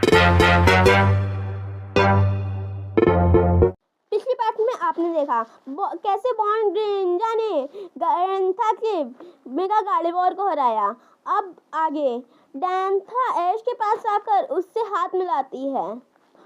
पिछली पार्ट में आपने देखा कैसे बॉन्ड ग्रेंजा ने डैन्था के मेगा गार्डेवोर को हराया। अब आगे डैन्था ऐश के पास आकर उससे हाथ मिलाती है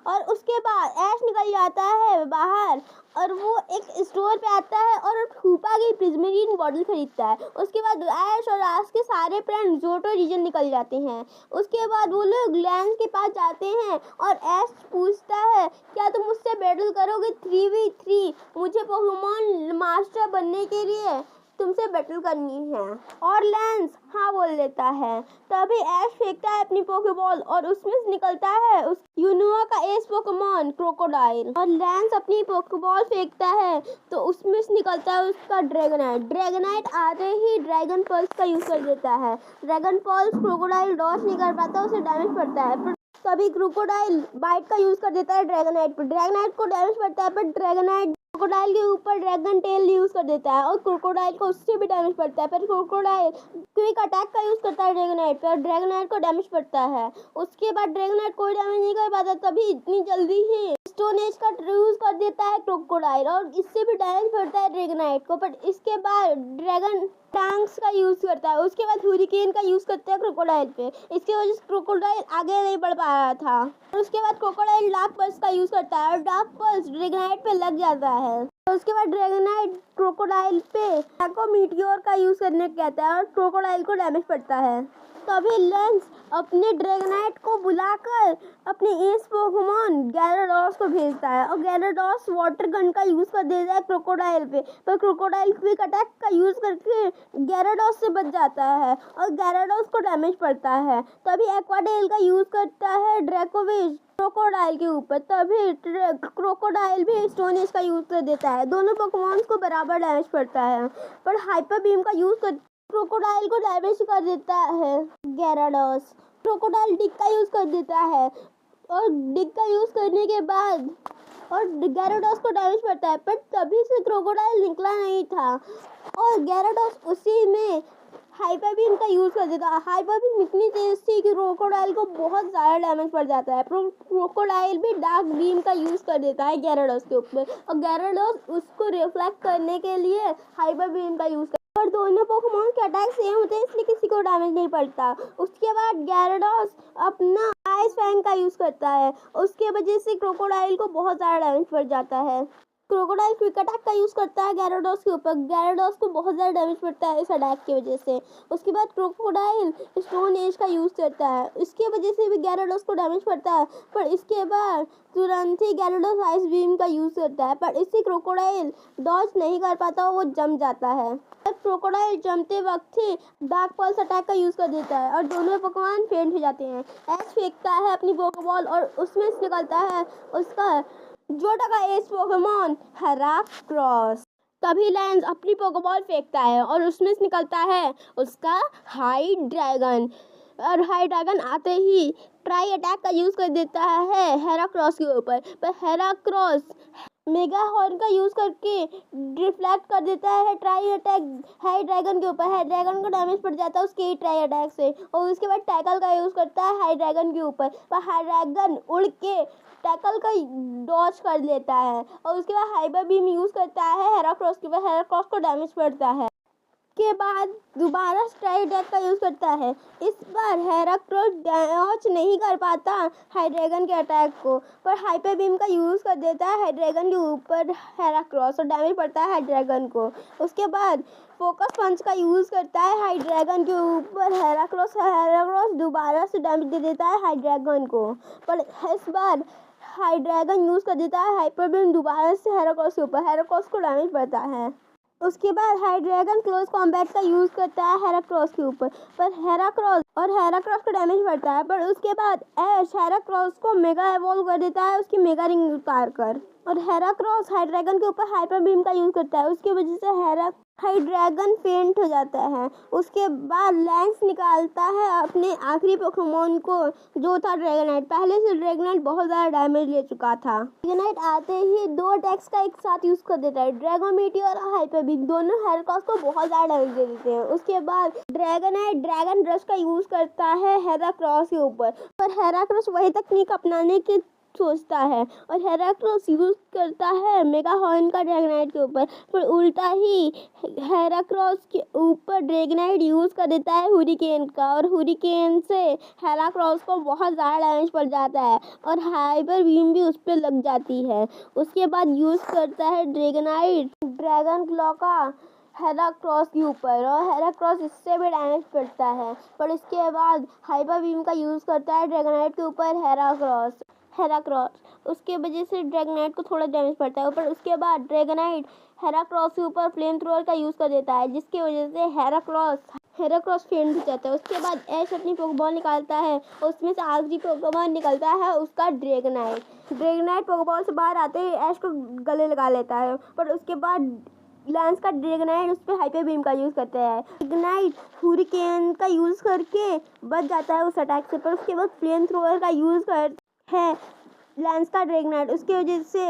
और उसके बाद ऐश निकल जाता है बाहर और वो एक स्टोर पे आता है और फूफा की प्रिज्मेरीन बॉटल खरीदता है। उसके बाद ऐश और रास के सारे फ्रेंड जोटो रीजन निकल जाते हैं। उसके बाद वो लोग लैंस के पास जाते हैं और ऐश पूछता है क्या तुम मुझसे बैटल करोगे 3v3? मुझे पोकेमॉन मास्टर बनने के लिए तुमसे बैटल करनी है। और लैंस हाँ बोल देता है। तभी ऐश फेंकता है अपनी पोकेबॉल और उसमें से निकलता है उस यूनुआ का एस पोकेमॉन क्रोकोडाइल। और लैंस अपनी पोकेबॉल फेंकता है तो उसमें से निकलता है उसका ड्रैगनाइट। ड्रैगनाइट आते ही ड्रैगन पल्स का यूज कर देता है। ड्रैगन पल्स क्रोकोडाइल डॉज नहीं कर पाता, उसे डैमेज पड़ता है। तभी क्रोकोडाइल बाइट का यूज कर देता है ड्रैगनाइट पर। ड्रैगनाइट को डैमेज पड़ता है पर ड्रैगनाइट क्रोकोडाइल के ऊपर ड्रैगन टेल यूज कर देता है और क्रोकोडाइल को उससे भी डैमेज पड़ता है। पर क्रोकोडाइल क्विक अटैक का यूज करता है ड्रैगनाइट पर और ड्रैगनाइट को डैमेज पड़ता है। उसके बाद ड्रैगनाइट कोई डैमेज नहीं कर पाता। तभी इतनी जल्दी ही स्टोन एज का यूज कर देता है क्रोकोडाइल और इससे भी डैमेज पड़ता है ड्रैगनाइट को। पर इसके बाद ड्रैगन टैंक्स का यूज करता है। उसके बाद हुरिकेन का यूज करता है क्रोकोडाइल पे। इसकी वजह से क्रोकोडाइल आगे नहीं बढ़ पा रहा था। और उसके बाद क्रोकोडाइल डार्क पल्स का यूज करता है और डार्क पल्स ड्रैगनाइट पे लग जाता है। तो उसके बाद ड्रैगनाइट क्रोकोडाइल पे टैको मीटियोर का यूज करने कहता है और क्रोकोडाइल को डैमेज पड़ता है। तभी लेंस अपने ड्रैगनाइट को बुलाकर अपने एस पोकेमॉन गैराडोस को भेजता है और गैराडोस वाटर गन का यूज कर देता है क्रोकोडाइल पे। पर क्रोकोडाइल क्विक अटैक का यूज करके गैराडोस से बच जाता है और गैराडोस को डैमेज पड़ता है। तभी एक्वाडेल का यूज करता है ड्रैकोविच क्रोकोडाइल के ऊपर। तभी क्रोकोडाइल भी स्टोन एज का यूज कर देता है। दोनों पोकेमॉन्स को बराबर डैमेज पड़ता है पर हाइपर बीम का यूज कर क्रोकोडाइल को डैमेज कर देता है गैराडोस। क्रोकोडाइल डिग का यूज कर देता है और डिग का यूज करने के बाद और गैराडोस को डैमेज पड़ता है। पर तभी से क्रोकोडाइल निकला नहीं था और गैराडोस उसी में हाइपर बीम का यूज कर देता है। हाइपर बीम इतनी तेज थी कि क्रोकोडाइल को बहुत ज़्यादा डैमेज पड़ जाता है। क्रोकोडाइल भी डार्क बीम का यूज कर देता है गैराडोस के ऊपर और गैराडोस उसको रिफ्लेक्ट करने के लिए हाइपर बीम का यूज और दोनों पोकेमॉन के अटैक सेम होते हैं इसलिए किसी को डैमेज नहीं पड़ता। उसके बाद गैराडोस अपना आइस फैंग का यूज करता है। उसके वजह से क्रोकोडाइल को बहुत ज़्यादा डैमेज पड़ जाता है। क्रोकोडाइल क्विक अटैक का यूज करता है गैराडोस के ऊपर। गैराडोस को बहुत ज़्यादा डैमेज पड़ता है इस अटैक की वजह से। उसके बाद क्रोकोडाइल स्टोन एज का यूज करता है। इसके वजह से भी गैराडोस को डैमेज पड़ता है पर इसके बाद तुरंत ही गैराडोस आइस बीम का यूज करता है पर इससे क्रोकोडाइल डॉज नहीं कर पाता, वो जम जाता है। क्रोकोडाइल जमते वक्त ही डार्क पल्स अटैक का यूज कर देता है और दोनों पोकेमॉन फेंट हो जाते हैं। ऐश फेंकता है अपनी पोकेबॉल और उसमें से निकलता है उसका जोटा का एस पोकेमॉन हेराक्रोस। तभी लैंस अपनी पोकेबॉल फेंकता है और उसमें से निकलता है उसका हाई ड्रैगन और हाई ड्रैगन आते ही ट्राई अटैक का यूज कर देता है हेराक्रोस के ऊपर। पर हेराक्रोस मेगा हॉर्न का यूज करके रिफ्लेक्ट कर देता है ट्राई अटैक हाई ड्रैगन के ऊपर। हाई ड्रैगन को डैमेज पड़ जाता है उसके ट्राई अटैक से और उसके बाद टैकल का यूज करता है हाई ड्रैगन के ऊपर। पर हाई ड्रैगन उड़ के टैकल का डॉज कर लेता है और उसके बाद हाइपर बीम यूज करता है हेराक्रोस के ऊपर। हेराक्रोस को डैमेज पड़ता है। के बाद दोबारा स्ट्राइक अटैक का यूज करता है। इस बार हेराक्रोस डैमेज नहीं कर पाता हाइड्रैगन के अटैक को पर हाइपर बीम का यूज कर देता है हाइड्रैगन के ऊपर हेराक्रोस और डैमेज पड़ता है हाइड्रैगन को। उसके बाद फोकस पंच का यूज करता है हाइड्रैगन के ऊपर हेराक्रोस दोबारा से डैमेज दे देता है हाइड्रैगन को पर इस बार हाइड्रैगन यूज कर देता है हाइपर बीम दोबारा से हेराक्रोस के ऊपर। हेराक्रोस को डैमेज पड़ता है। उसके बाद हाइड्रैगन क्लोज कॉम्बैट का यूज करता है हेराक्रोस के ऊपर पर हेराक्रोस को डैमेज पड़ता है। पर उसके बाद ऐश हेराक्रोस को मेगा एवॉल्व कर देता है उसकी मेगा रिंग उतार कर और हेराक्रोस हाइड्रैगन के ऊपर हाइपर बीम का यूज करता है। उसकी वजह से ड्रैगन फेंट हो जाता है। उसके बाद लैंस निकालता है अपने आखिरी पोकेमॉन को, जो था ड्रैगनाइट। पहले से ड्रैगनाइट बहुत ज़्यादा डैमेज ले चुका था। ड्रैगनाइट आते ही 2 अटैक्स का एक साथ यूज़ कर देता है, ड्रैगन मीटियोर और हाइपर बीम। दोनों हेराक्रोस को बहुत ज़्यादा डैमेज दे देते हैं। उसके बाद ड्रैगनाइट ड्रैगन रश का यूज़ करता है हेराक्रोस के ऊपर, पर हेराक्रोस वही तकनीक अपनाने की सोचता है और हेराक्रोस यूज़ करता है मेगा हॉर्न का ड्रैगनाइट के ऊपर, पर उल्टा ही हेराक्रोस के ऊपर ड्रैगनाइट यूज़ कर देता है हुरिकेन का, और हुरिकेन से हेराक्रोस को बहुत ज़्यादा डैमेज पड़ जाता है और हाइपर बीम भी उस पर लग जाती है। उसके बाद यूज़ करता है ड्रैगनाइट ड्रैगन क्लॉ का हेराक्रोस के ऊपर, और हेराक्रोस इससे भी डैमेज पड़ता है, पर इसके बाद हाइपर बीम का यूज़ करता है ड्रैगनाइट के ऊपर हेराक्रोस। उसके वजह से ड्रैगनाइट को थोड़ा डैमेज पड़ता है, पर उसके बाद ड्रैगनाइट हेराक्रोस के ऊपर फ्लेम थ्रोअर का यूज़ कर देता है, जिसकी वजह से हेराक्रोस फेंट हो जाता है। उसके बाद ऐश अपनी पोकेबॉल निकालता है, उसमें से आखिरी पोकेमॉन निकलता है उसका ड्रैगनाइट पोकेबॉल से बाहर आते ही ऐश को गले लगा लेता है, पर उसके बाद लैंस का ड्रैगनाइट उस पर हाइपर बीम का यूज़ करता है। ड्रैगनाइट हुरिकेन का यूज़ करके बच जाता है उस अटैक से, पर उसके बाद फ्लेम थ्रोअर का यूज़ करता है लैंस का ड्रैगनाइट। उसकी वजह से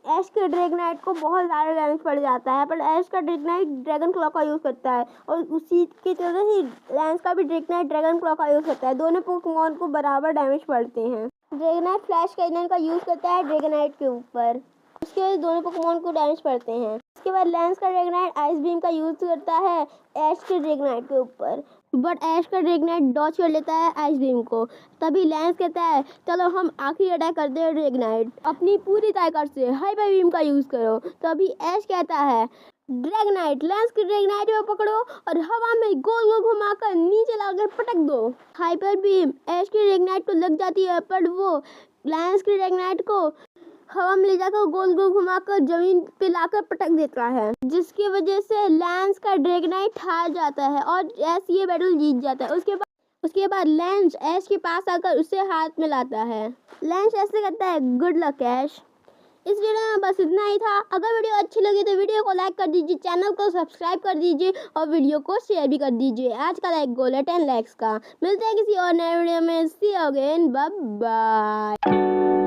ऐश के ड्रैगनाइट को बहुत ज़्यादा डैमेज पड़ जाता है, पर ऐश का ड्रैगनाइट ड्रैगन क्लॉ का यूज़ करता है, और उसी की तरह ही लैंस का भी ड्रैगनाइट ड्रैगन क्लॉ का यूज़ करता है। दोनों पोकेमॉन को बराबर डैमेज पड़ते हैं। ड्रैगनाइट फ्लैश कैनन का यूज़ करता है ड्रैगनाइट के ऊपर, उसके वजह से दोनों पोकेमॉन को डैमेज पड़ते हैं। उसके बाद लैंस का ड्रैगनाइट आइस बीम का यूज़ करता है ऐश के ड्रैगनाइट के ऊपर, बट ऐश का ड्रैगनाइट डॉज कर लेता है आइस बीम को। तभी लैंस कहता है चलो हम आखिरी अटैक करते हैं ड्रैगनाइट, अपनी पूरी ताकत से हाइपर बीम का यूज़ करो। तभी ऐश कहता है ड्रैगनाइट लैंस के ड्रैगनाइट को पकड़ो और हवा में गोल गोल घुमाकर नीचे लाकर पटक दो। हाइपर बीम ऐश के ड्रैगनाइट को लग जाती है, पर वो लैंस के ड्रैगनाइट को हवा में ले जाकर गोल गोल घुमाकर जमीन पे लाकर पटक देता है, जिसकी वजह से लैंस का ड्रैगनाइट हार जाता है और ऐश ये बैटल जीत जाता है। उसके बाद लैंस ऐश के पास आकर उसे हाथ में लाता है। लैंस ऐसे कहता है गुड लक ऐश। इस वीडियो में बस इतना ही था। अगर वीडियो अच्छी लगी तो वीडियो को लाइक कर दीजिए, चैनल को सब्सक्राइब कर दीजिए और वीडियो को शेयर भी कर दीजिए। आज का लाइक गोल है 10 लाइक्स का। मिलते हैं किसी और नए वीडियो में। सी यू अगेन, बाय बाय।